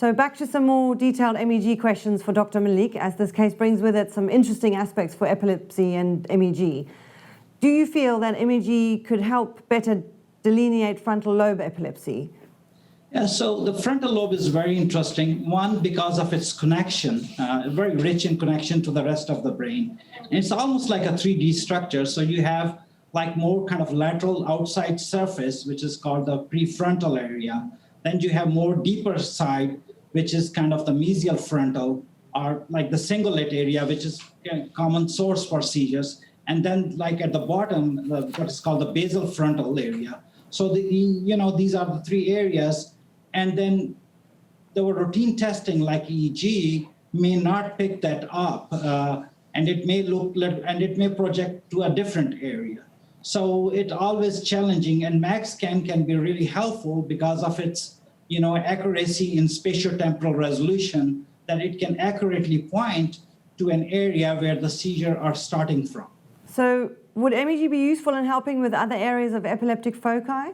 So back to some more detailed MEG questions for Dr. Malik, as this case brings with it some interesting aspects for epilepsy and MEG. Do you feel that MEG could help better delineate frontal lobe epilepsy? Yeah, so the frontal lobe is very interesting. One, because of its connection, very rich in connection to the rest of the brain. And it's almost like a 3D structure. So you have like more kind of lateral outside surface, which is called the prefrontal area. Then you have more deeper side, which is kind of the mesial frontal, or like the cingulate area, which is a common source for seizures. And then like at the bottom, what is called the basal frontal area. So these are the three areas. And then the routine testing like EEG may not pick that up, and it may project to a different area. So it's always challenging, and MAG scan can be really helpful because of its accuracy in spatiotemporal resolution, that it can accurately point to an area where the seizure are starting from. So would MEG be useful in helping with other areas of epileptic foci?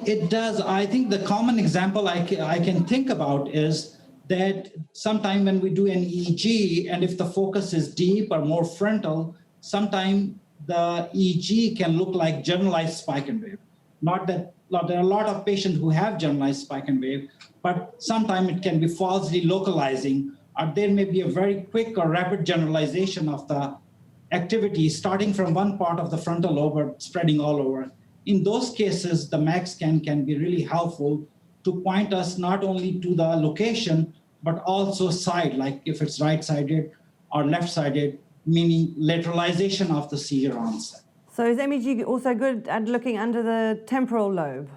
It does. I think the common example I can think about is that sometime when we do an EEG, and if the focus is deep or more frontal, sometime the EEG can look like generalized spike and wave. Not that there are a lot of patients who have generalized spike and wave, but sometimes it can be falsely localizing, or there may be a very quick or rapid generalization of the activity starting from one part of the frontal lobe or spreading all over. In those cases, the MAG scan can be really helpful to point us not only to the location, but also side, like if it's right-sided or left-sided, meaning lateralization of the seizure onset. So is MEG also good at looking under the temporal lobe?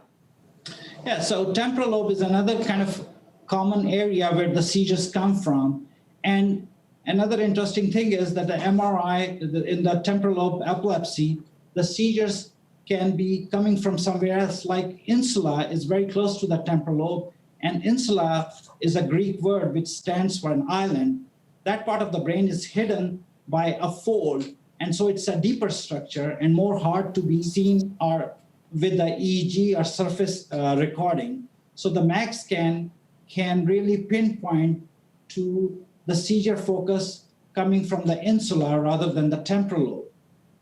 Yeah, so temporal lobe is another kind of common area where the seizures come from. And another interesting thing is that the MRI in the temporal lobe epilepsy, the seizures can be coming from somewhere else, like insula is very close to the temporal lobe, and insula is a Greek word which stands for an island. That part of the brain is hidden by a fold, and so it's a deeper structure and more hard to be seen or with the EEG or surface recording. So the MAG scan can really pinpoint to the seizure focus coming from the insula rather than the temporal lobe.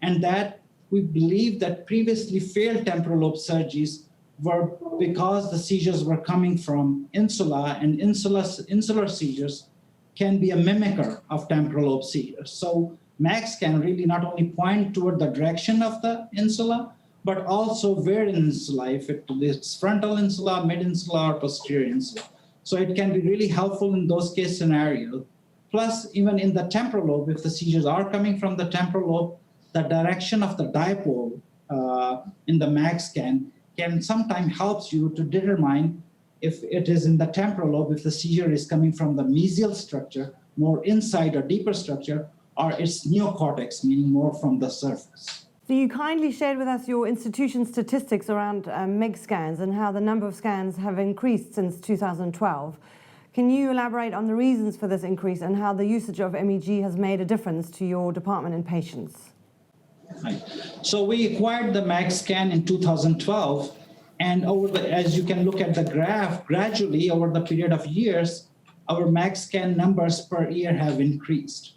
And that we believe that previously failed temporal lobe surgeries were because the seizures were coming from insula, and insular seizures can be a mimicker of temporal lobe seizures. So MAG scan really not only point toward the direction of the insula, but also where in insula, if it's frontal insula, mid-insula, or posterior insula. So it can be really helpful in those case scenarios. Plus, even in the temporal lobe, if the seizures are coming from the temporal lobe, the direction of the dipole in the MAG scan can sometimes help you to determine if it is in the temporal lobe, if the seizure is coming from the mesial structure, more inside or deeper structure, or it's neocortex, meaning more from the surface. So you kindly shared with us your institution statistics around MEG scans and how the number of scans have increased since 2012. Can you elaborate on the reasons for this increase and how the usage of MEG has made a difference to your department and patients? Right. So we acquired the MAG scan in 2012, and as you can look at the graph, gradually over the period of years, our MAG scan numbers per year have increased.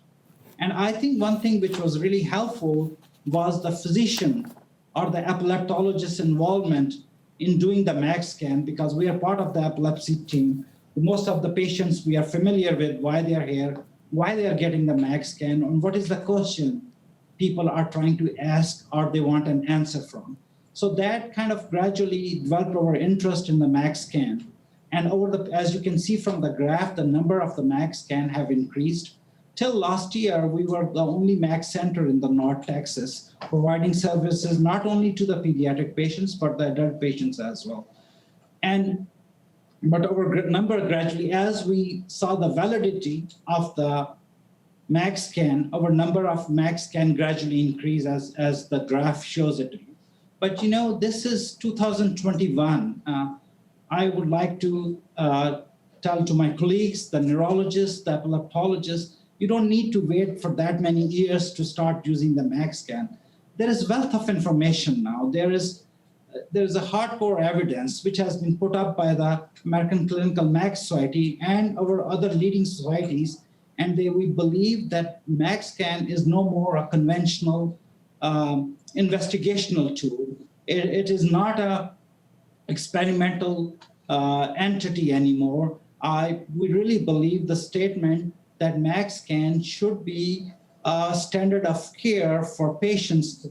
And I think one thing which was really helpful was the physician or the epileptologist involvement in doing the MAG scan, because we are part of the epilepsy team. Most of the patients we are familiar with, why they are here, why they are getting the MAG scan, and what is the question people are trying to ask or they want an answer from. So that kind of gradually developed our interest in the MAG scan. And as you can see from the graph, the number of the MAG scan have increased. Till last year, we were the only MAG center in the North Texas, providing services not only to the pediatric patients, but the adult patients as well. But our number gradually, as we saw the validity of the MAG scan, our number of MAG scan gradually increased as the graph shows it. But this is 2021. I would like to tell to my colleagues, the neurologists, the epileptologists, you don't need to wait for that many years to start using the MAG scan. There is wealth of information now. There is there's a hardcore evidence which has been put up by the American Clinical MAG Society and our other leading societies, and we believe that MAG scan is no more a conventional investigational tool. It is not a experimental entity anymore. We really believe the statement that MAG scan should be a standard of care for patients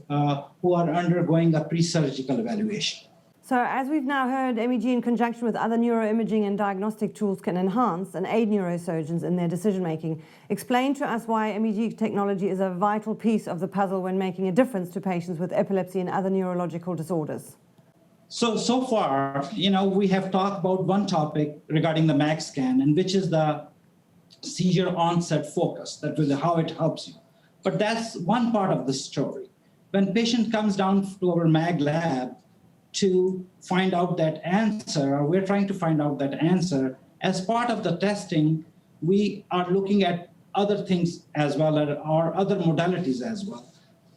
who are undergoing a pre-surgical evaluation. So as we've now heard, MEG in conjunction with other neuroimaging and diagnostic tools can enhance and aid neurosurgeons in their decision-making. Explain to us why MEG technology is a vital piece of the puzzle when making a difference to patients with epilepsy and other neurological disorders. So far, we have talked about one topic regarding the MAG scan, and which is the seizure onset focus, how it helps you. But that's one part of the story. When patient comes down to our MAG lab to find out that answer, or we're trying to find out that answer, as part of the testing, we are looking at other things as well, or other modalities as well.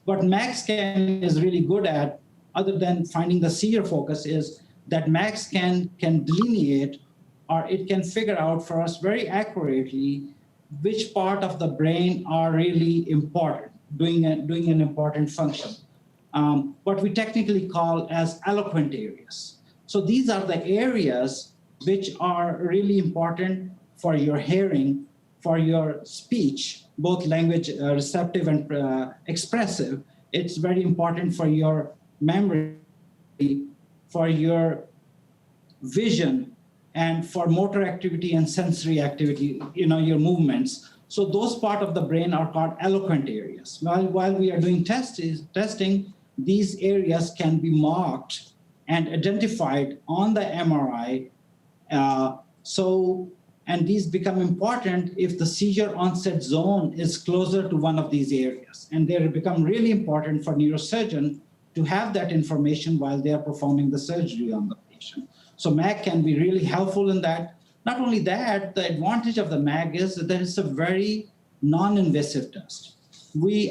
What MAG scan is really good at, other than finding the seizure focus, is that MAG scan can delineate, or it can figure out for us very accurately which part of the brain are really important, doing an important function. What we technically call as eloquent areas. So these are the areas which are really important for your hearing, for your speech, both language receptive and expressive. It's very important for your memory, for your vision, and for motor activity and sensory activity, your movements. So those parts of the brain are called eloquent areas. While we are doing testing, these areas can be marked and identified on the MRI. And these become important if the seizure onset zone is closer to one of these areas. And they become really important for neurosurgeon to have that information while they are performing the surgery on the patient. So MAG can be really helpful in that. Not only that, the advantage of the MAG is that it's a very non-invasive test.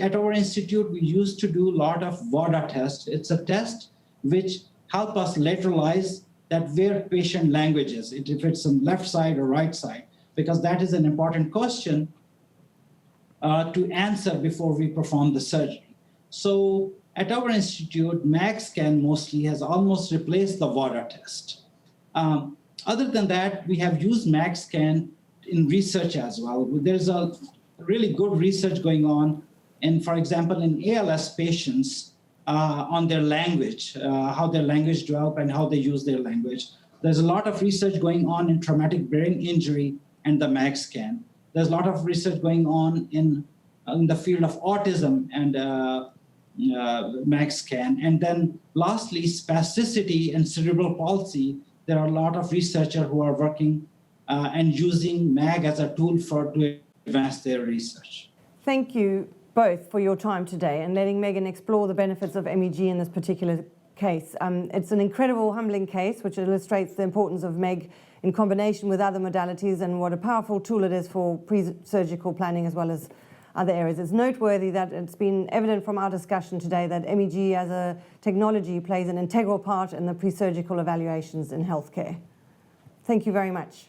At our institute, we used to do a lot of VADA tests. It's a test which help us lateralize that where patient language is, if it's on left side or right side, because that is an important question to answer before we perform the surgery. So at our institute, MAG scan mostly has almost replaced the VADA test. Other than that, we have used MAG scan in research as well. There's a really good research going on, for example, in ALS patients on their language, how their language develop and how they use their language. There's a lot of research going on in traumatic brain injury and the MAG scan. There's a lot of research going on in the field of autism and MAG scan. And then lastly, spasticity and cerebral palsy. There are a lot of researchers who are working and using MAG as a tool to advance their research. Thank you both for your time today and letting Megan explore the benefits of MEG in this particular case. It's an incredible, humbling case which illustrates the importance of MEG in combination with other modalities and what a powerful tool it is for pre-surgical planning as well as other areas. It's noteworthy that it's been evident from our discussion today that MEG as a technology plays an integral part in the pre-surgical evaluations in healthcare. Thank you very much.